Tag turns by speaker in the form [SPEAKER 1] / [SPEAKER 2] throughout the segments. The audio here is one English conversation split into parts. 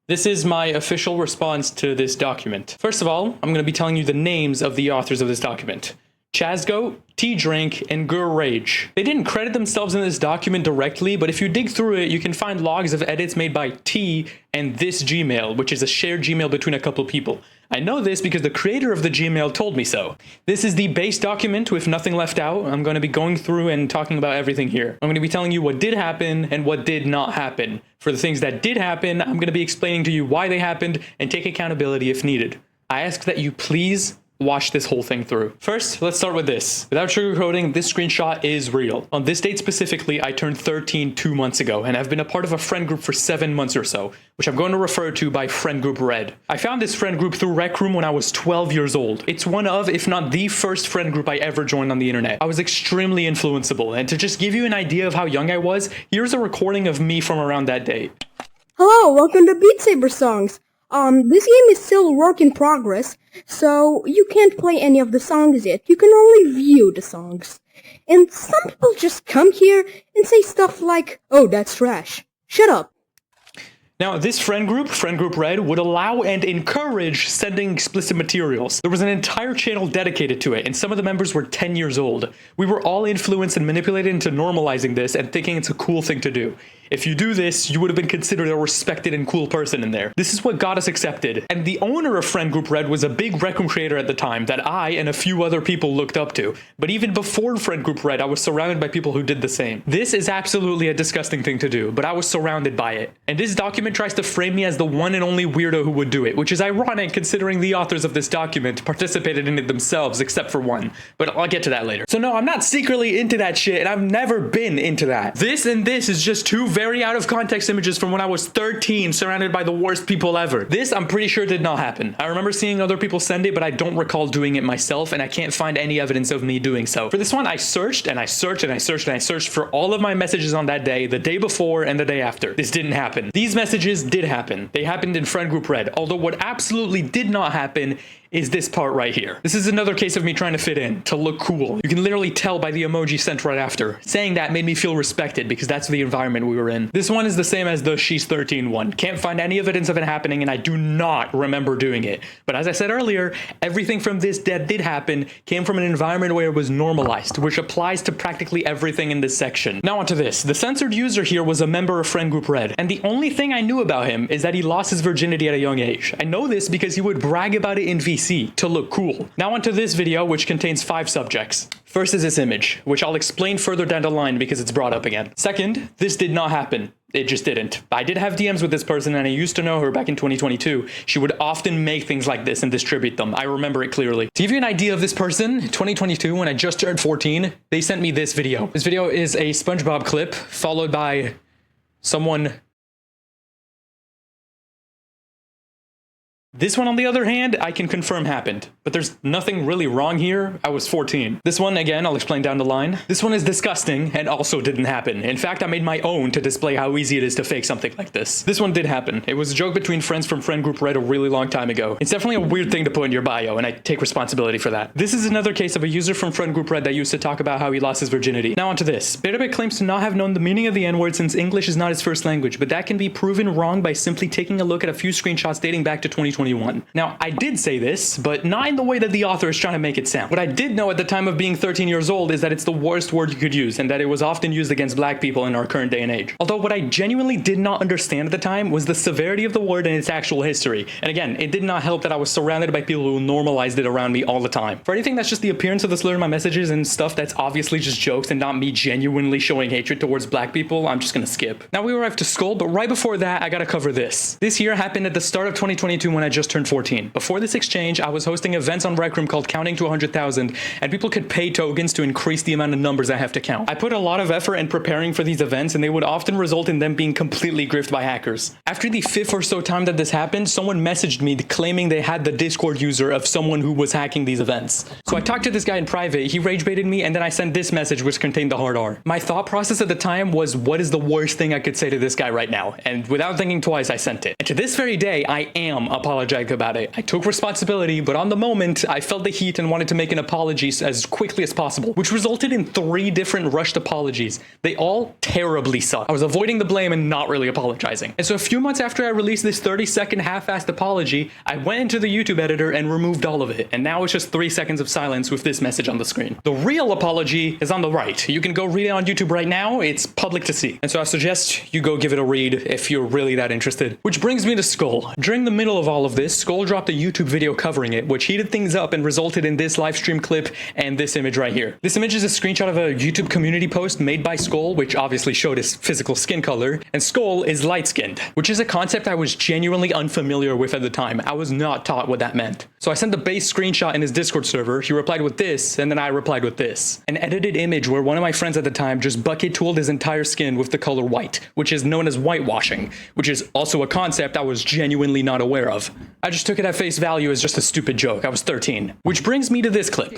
[SPEAKER 1] This is my official response to this document. First of all, I'm going to be telling you the names of the authors of this document. Chazgo, T-Drink, and Gur Rage. They didn't credit themselves in this document directly, but if you dig through it, you can find logs of edits made by T and this Gmail, which is a shared Gmail between a couple people. I know this because the creator of the Gmail told me so. This is the base document with nothing left out. I'm going to be going through and talking about everything here. I'm going to be telling you what did happen and what did not happen. For the things that did happen, I'm going to be explaining to you why they happened and take accountability if needed. I ask that you please watch this whole thing through. First, let's start with this. Without sugarcoating, this screenshot is real. On this date specifically, I turned 13 2 months ago, and I've been a part of a friend group for 7 months or so, which I'm going to refer to by Friend Group Red. I found this friend group through RecRoom when I was 12 years old. It's one of, if not the first friend group I ever joined on the internet. I was extremely influenceable, and to just give you an idea of how young I was, here's a recording of me from around that date.
[SPEAKER 2] Hello, welcome to Beat Saber Songs. This game is still a work in progress, so you can't play any of the songs yet. You can only view the songs. And some people just come here and say stuff like, "Oh, that's trash. Shut up."
[SPEAKER 1] Now, this friend group Red, would allow and encourage sending explicit materials. There was an entire channel dedicated to it, and some of the members were 10 years old. We were all influenced and manipulated into normalizing this and thinking it's a cool thing to do. If you do this, you would have been considered a respected and cool person in there. This is what got us accepted. And the owner of Friend Group Red was a big RecRoom creator at the time that I and a few other people looked up to. But even before Friend Group Red, I was surrounded by people who did the same. This is absolutely a disgusting thing to do, but I was surrounded by it. And this document tries to frame me as the one and only weirdo who would do it, which is ironic considering the authors of this document participated in it themselves, except for one. But I'll get to that later. So no, I'm not secretly into that shit, and I've never been into that. This and this is just two very out of context images from when I was 13, surrounded by the worst people ever. This, I'm pretty sure, did not happen. I remember seeing other people send it, but I don't recall doing it myself, and I can't find any evidence of me doing so. For this one, I searched and I searched and I searched and I searched for all of my messages on that day, the day before and the day after. This didn't happen. These messages did happen. They happened in Friend Group Red, although what absolutely did not happen is this part right here. This is another case of me trying to fit in, to look cool. You can literally tell by the emoji sent right after. Saying that made me feel respected because that's the environment we were in. This one is the same as the She's 13 one. Can't find any evidence of it happening, and I do not remember doing it. But as I said earlier, everything from this that did happen came from an environment where it was normalized, which applies to practically everything in this section. Now onto this. The censored user here was a member of Friend Group Red, and the only thing I knew about him is that he lost his virginity at a young age. I know this because he would brag about it in VC to look cool. Now onto this video, which contains 5 subjects. First is this image, which I'll explain further down the line because it's brought up again. Second, this did not happen. It just didn't. I did have DMs with this person, and I used to know her back in 2022. She would often make things like this and distribute them. I remember it clearly. To give you an idea of this person, in 2022, when I just turned 14, they sent me this video. This video is a SpongeBob clip, followed by someone. This one, on the other hand, I can confirm happened, but there's nothing really wrong here. I was 14. This one, again, I'll explain down the line. This one is disgusting and also didn't happen. In fact, I made my own to display how easy it is to fake something like this. This one did happen. It was a joke between friends from Friend Group Red a really long time ago. It's definitely a weird thing to put in your bio, and I take responsibility for that. This is another case of a user from Friend Group Red that used to talk about how he lost his virginity. Now onto this. BearDaBear claims to not have known the meaning of the N-word since English is not his first language, but that can be proven wrong by simply taking a look at a few screenshots dating back to 2021. Now, I did say this, but not in the way that the author is trying to make it sound. What I did know at the time of being 13 years old is that it's the worst word you could use, and that it was often used against black people in our current day and age. Although what I genuinely did not understand at the time was the severity of the word and its actual history. And again, it did not help that I was surrounded by people who normalized it around me all the time. For anything that's just the appearance of the slur in my messages and stuff that's obviously just jokes and not me genuinely showing hatred towards black people, I'm just gonna skip. Now we arrived to school, but right before that, I gotta cover this. This year happened at the start of 2022 when I just turned 14. Before this exchange, I was hosting events on RecRoom called Counting to 100,000, and people could pay tokens to increase the amount of numbers I have to count. I put a lot of effort in preparing for these events, and they would often result in them being completely griefed by hackers. After the 5th or so time that this happened, someone messaged me claiming they had the Discord user of someone who was hacking these events. So I talked to this guy in private, he rage baited me, and then I sent this message which contained the hard R. My thought process at the time was, what is the worst thing I could say to this guy right now? And without thinking twice, I sent it. And to this very day, I am apologizing apologetic about it. I took responsibility, but on the moment, I felt the heat and wanted to make an apology as quickly as possible, which resulted in 3 different rushed apologies. They all terribly suck. I was avoiding the blame and not really apologizing. And so a few months after I released this 30-second half-assed apology, I went into the YouTube editor and removed all of it. And now it's just 3 seconds of silence with this message on the screen. The real apology is on the right. You can go read it on YouTube right now. It's public to see. And so I suggest you go give it a read if you're really that interested. Which brings me to Skull. During the middle of all of this, Skull dropped a YouTube video covering it, which heated things up and resulted in this live stream clip and this image right here. This image is a screenshot of a YouTube community post made by Skull, which obviously showed his physical skin color, and Skull is light-skinned, which is a concept I was genuinely unfamiliar with at the time. I was not taught what that meant. So I sent the base screenshot in his Discord server, he replied with this, and then I replied with this. An edited image where one of my friends at the time just bucket tooled his entire skin with the color white, which is known as whitewashing, which is also a concept I was genuinely not aware of. I just took it at face value as just a stupid joke. I was 13. Which brings me to this clip.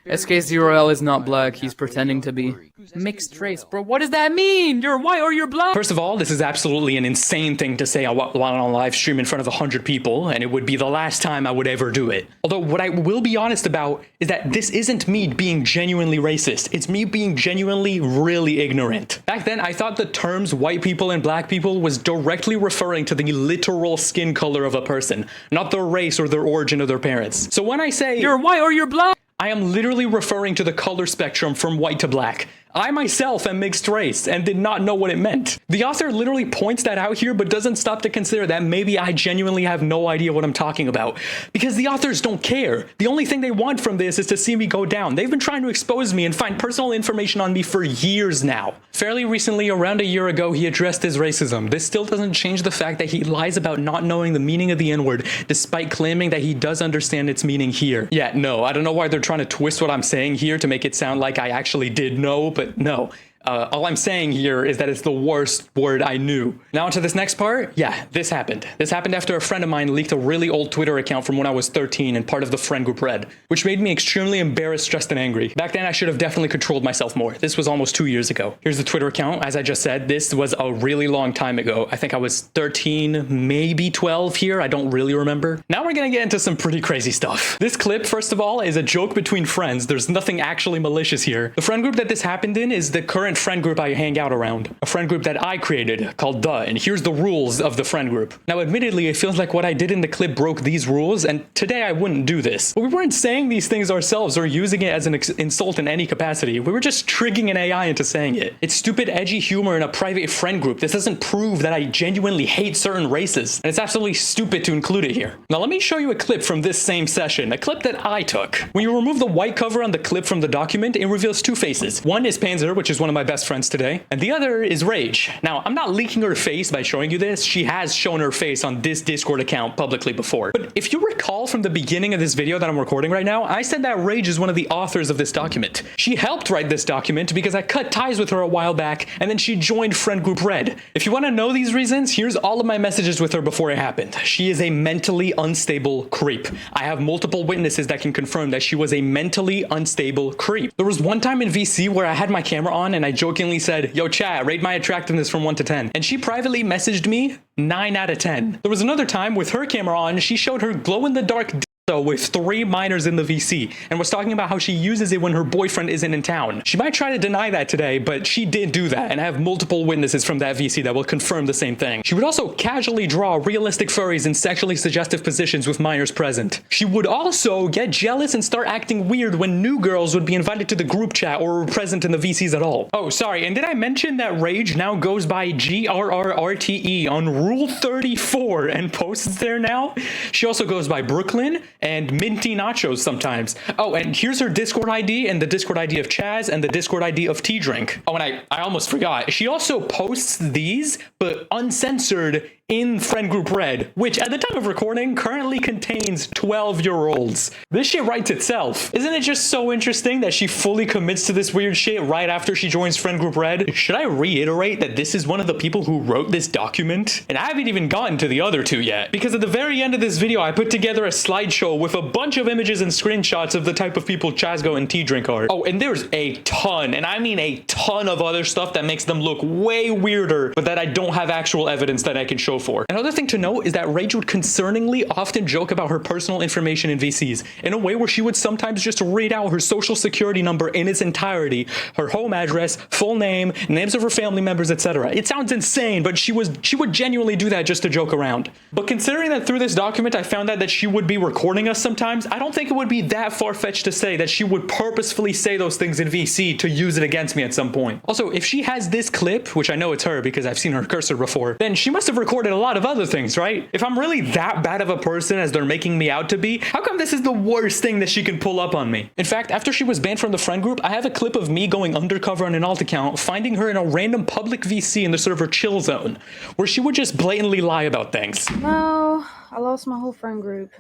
[SPEAKER 3] SK0L is not black, he's pretending to be. Mixed race, bro, what does that mean? You're white or you're black?
[SPEAKER 1] First of all, this is absolutely an insane thing to say while on a live stream in front of 100 people, and it would be the last time I would ever do it. Although what I will be honest about is that this isn't me being genuinely racist, it's me being genuinely really ignorant. Back then, I thought the terms white people and black people was directly referring to the literal skin color of a person, not their race or their origin of their parents. So when I say,
[SPEAKER 3] you're white or you're black,
[SPEAKER 1] I am literally referring to the color spectrum from white to black. I myself am mixed race and did not know what it meant. The author literally points that out here, but doesn't stop to consider that maybe I genuinely have no idea what I'm talking about. Because the authors don't care. The only thing they want from this is to see me go down. They've been trying to expose me and find personal information on me for years now. Fairly recently, around a year ago, he addressed his racism. This still doesn't change the fact that he lies about not knowing the meaning of the N-word, despite claiming that he does understand its meaning here. Yeah, no, I don't know why they're trying to twist what I'm saying here to make it sound like I actually did know, but no. All I'm saying here is that it's the worst word I knew. Now to this next part. Yeah, this happened. This happened after a friend of mine leaked a really old Twitter account from when I was 13 and part of the friend group Red, which made me extremely embarrassed, stressed, and angry. Back then, I should have definitely controlled myself more. This was almost 2 years ago. Here's the Twitter account. As I just said, this was a really long time ago. I think I was 13, maybe 12 here. I don't really remember. Now we're gonna get into some pretty crazy stuff. This clip, first of all, is a joke between friends. There's nothing actually malicious here. The friend group that this happened in is the current friend group I hang out around. A friend group that I created called and here's the rules of the friend group. Now, admittedly, it feels like what I did in the clip broke these rules, and today I wouldn't do this. But we weren't saying these things ourselves or using it as an insult in any capacity. We were just triggering an AI into saying it. It's stupid, edgy humor in a private friend group. This doesn't prove that I genuinely hate certain races, and it's absolutely stupid to include it here. Now, let me show you a clip from this same session, a clip that I took. When you remove the white cover on the clip from the document, it reveals 2 faces. One is Panzer, which is one of my best friends today, and the other is Rage. Now, I'm not leaking her face by showing you this. She has shown her face on this Discord account publicly before. But if you recall from the beginning of this video that I'm recording right now, I said that Rage is one of the authors of this document. She helped write this document because I cut ties with her a while back, and then she joined friend group Red. If you want to know these reasons, here's all of my messages with her before it happened. She is a mentally unstable creep. I have multiple witnesses that can confirm that she was a mentally unstable creep. There was one time in VC where I had my camera on and I jokingly said, "Yo, chat, rate my attractiveness from 1 to 10. And she privately messaged me 9 out of 10. There was another time with her camera on, she showed her glow-in-the-dark with 3 minors in the VC and was talking about how she uses it when her boyfriend isn't in town. She might try to deny that today, but she did do that, and I have multiple witnesses from that VC that will confirm the same thing. She would also casually draw realistic furries in sexually suggestive positions with minors present. She would also get jealous and start acting weird when new girls would be invited to the group chat or were present in the VCs at all. Oh, sorry, and did I mention that Rage now goes by GRRRTE on Rule 34 and posts there now? She also goes by Brooklyn and Minty Nachos sometimes. Oh, and here's her Discord ID and the Discord ID of Chaz and the Discord ID of Tea Drink. Oh, and I almost forgot. She also posts these, but uncensored, in friend group Red, which at the time of recording currently contains 12-year-olds. This shit writes itself. Isn't it just so interesting that she fully commits to this weird shit right after she joins friend group Red? Should I reiterate that this is one of the people who wrote this document? And I haven't even gotten to the other 2 yet, because at the very end of this video, I put together a slideshow with a bunch of images and screenshots of the type of people Chazgo and Tea Drink are. Oh, and there's a ton, and I mean a ton of other stuff that makes them look way weirder, but that I don't have actual evidence that I can show go for. Another thing to note is that Rage would concerningly often joke about her personal information in VCs in a way where she would sometimes just read out her social security number in its entirety, her home address, full name, names of her family members, etc. It sounds insane, but she would genuinely do that just to joke around. But considering that through this document I found out that she would be recording us sometimes, I don't think it would be that far-fetched to say that she would purposefully say those things in VC to use it against me at some point. Also, if she has this clip, which I know it's her because I've seen her cursor before, then she must have recorded a lot of other things, right? If I'm really that bad of a person as they're making me out to be, how come this is the worst thing that she can pull up on me? In fact, after she was banned from the friend group, I have a clip of me going undercover on an alt account, finding her in a random public VC in the server chill zone, where she would just blatantly lie about things.
[SPEAKER 4] No, I lost my whole friend group.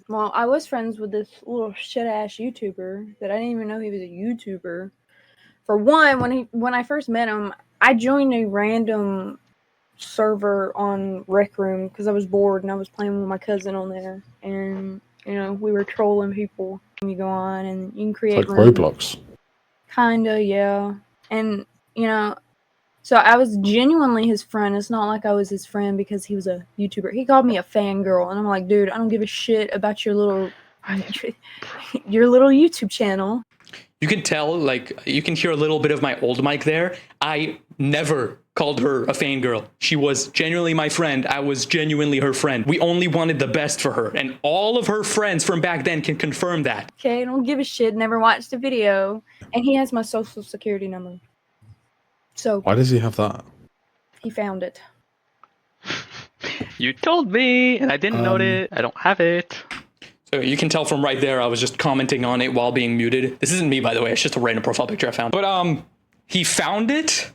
[SPEAKER 4] Well, I was friends with this little shit-ass YouTuber that I didn't even know he was a YouTuber. For one, when I first met him, I joined a random server on RecRoom because I was bored and I was playing with my cousin on there. And, you know, we were trolling people. You go on and you can create
[SPEAKER 5] It's like Roblox.
[SPEAKER 4] Kinda, yeah. And, you know, so I was genuinely his friend. It's not like I was his friend because he was a YouTuber. He called me a fangirl, and I'm like, dude, I don't give a shit about your little YouTube channel.
[SPEAKER 1] You can tell, like, you can hear a little bit of my old mic there. I never called her a fangirl. She was genuinely my friend. I was genuinely her friend. We only wanted the best for her, and all of her friends from back then can confirm that.
[SPEAKER 4] Okay, I don't give a shit. Never watched the video. And he has my social security number. So
[SPEAKER 5] Why does he have that?
[SPEAKER 4] he found it.
[SPEAKER 3] You told me, and I didn't note it. I don't have it.
[SPEAKER 1] So you can tell from right there, I was just commenting on it while being muted. This isn't me, by the way. It's just a random profile picture I found. But he found it.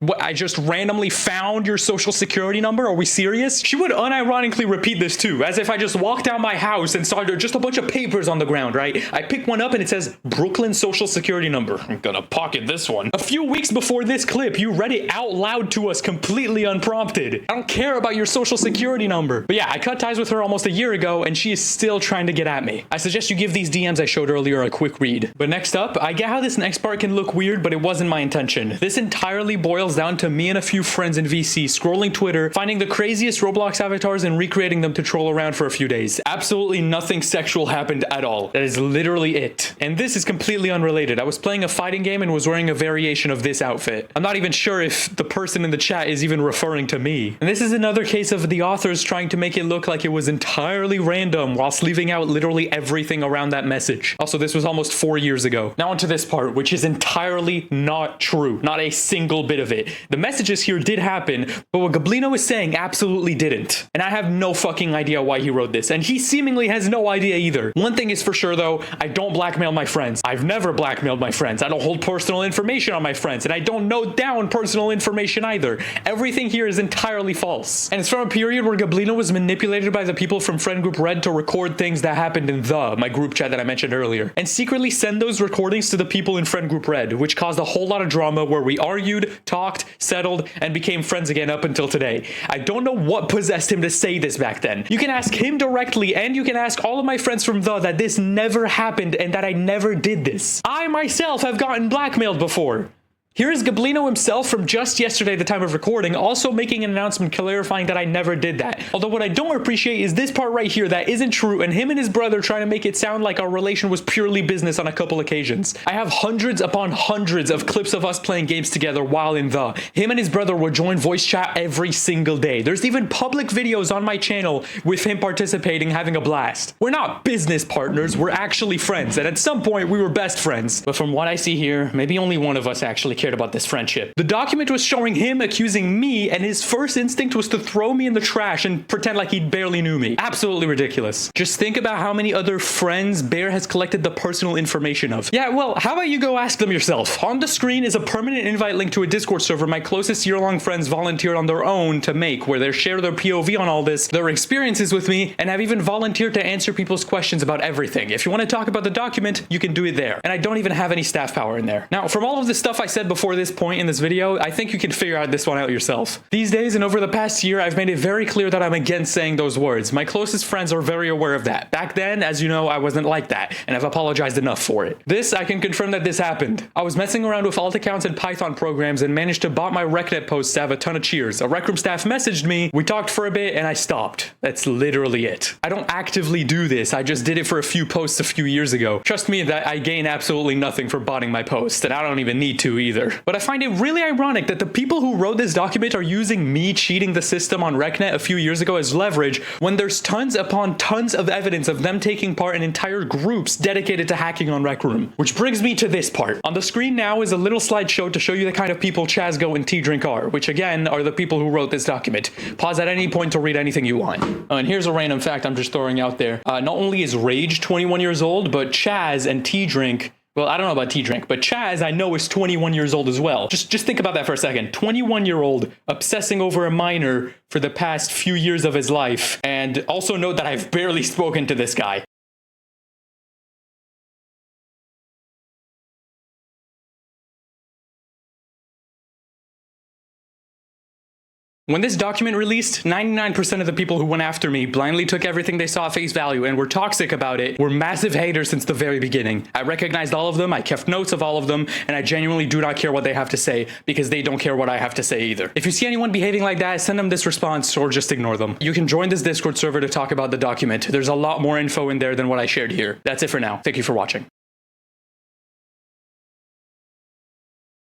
[SPEAKER 1] What, I just randomly found your social security number? Are we serious? She would unironically repeat this too, as if I just walked out my house and saw just a bunch of papers on the ground, right? I pick one up and it says Brooklyn social security number. I'm gonna pocket this one. A few weeks before this clip, you read it out loud to us completely unprompted. I don't care about your social security number. But yeah, I cut ties with her almost a year ago and she is still trying to get at me. I suggest you give these DMs I showed earlier a quick read. But next up, I get how this next part can look weird, but it wasn't my intention. This entirely boils down to me and a few friends in VC scrolling Twitter, finding the craziest Roblox avatars and recreating them to troll around for a few days. Absolutely nothing sexual happened at all. That is literally it. And this is completely unrelated. I was playing a fighting game and was wearing a variation of this outfit. I'm not even sure if the person in the chat is even referring to me. And this is another case of the authors trying to make it look like it was entirely random whilst leaving out literally everything around that message. Also, this was almost 4 years ago. Now onto this part, which is entirely not true. Not a single bit of it. The messages here did happen, but what Gablino is saying absolutely didn't. And I have no fucking idea why he wrote this, and he seemingly has no idea either. One thing is for sure though, I don't blackmail my friends. I've never blackmailed my friends. I don't hold personal information on my friends, and I don't note down personal information either. Everything here is entirely false. And it's from a period where Gablino was manipulated by the people from Friend Group Red to record things that happened in my group chat that I mentioned earlier, and secretly send those recordings to the people in Friend Group Red, which caused a whole lot of drama where we argued, talked, settled, and became friends again up until today. I don't know what possessed him to say this back then. You can ask him directly, and you can ask all of my friends from that this never happened and that I never did this. I myself have gotten blackmailed before. Here is Gablino himself from just yesterday, the time of recording, also making an announcement clarifying that I never did that. Although what I don't appreciate is this part right here that isn't true, and him and his brother trying to make it sound like our relation was purely business on a couple occasions. I have hundreds upon hundreds of clips of us playing games together while in Him and his brother would join voice chat every single day. There's even public videos on my channel with him participating, having a blast. We're not business partners, we're actually friends, and at some point we were best friends. But from what I see here, maybe only one of us actually cared about this friendship. The document was showing him accusing me, and his first instinct was to throw me in the trash and pretend like he barely knew me. Absolutely ridiculous. Just think about how many other friends Bear has collected the personal information of. Yeah, well, how about you go ask them yourself? On the screen is a permanent invite link to a Discord server my closest year-long friends volunteered on their own to make, where they share their POV on all this, their experiences with me, and have even volunteered to answer people's questions about everything. If you want to talk about the document, you can do it there. And I don't even have any staff power in there. Now, from all of the stuff I said before, before this point in this video, I think you can figure out this one out yourself. These days and over the past year, I've made it very clear that I'm against saying those words. My closest friends are very aware of that. Back then, as you know, I wasn't like that, and I've apologized enough for it. This, I can confirm that this happened. I was messing around with alt accounts and Python programs and managed to bot my RecNet posts to have a ton of cheers. A RecRoom staff messaged me, we talked for a bit, and I stopped. That's literally it. I don't actively do this, I just did it for a few posts a few years ago. Trust me that I gain absolutely nothing for botting my posts, and I don't even need to either. But I find it really ironic that the people who wrote this document are using me cheating the system on RecNet a few years ago as leverage when there's tons upon tons of evidence of them taking part in entire groups dedicated to hacking on RecRoom. Which brings me to this part. On the screen now is a little slideshow to show you the kind of people Chazgo and T-Drink are, which again are the people who wrote this document. Pause at any point to read anything you want. And here's a random fact I'm just throwing out there. Not only is Rage 21 years old, but Chaz and T-Drink, well, I don't know about T-Drink, but Chaz I know is 21 years old as well. Just think about that for a second. 21-year-old obsessing over a minor for the past few years of his life. And also note that I've barely spoken to this guy. When this document released, 99% of the people who went after me blindly took everything they saw at face value and were toxic about it, were massive haters since the very beginning. I recognized all of them, I kept notes of all of them, and I genuinely do not care what they have to say, because they don't care what I have to say either. If you see anyone behaving like that, send them this response or just ignore them. You can join this Discord server to talk about the document. There's a lot more info in there than what I shared here. That's it for now. Thank you for watching.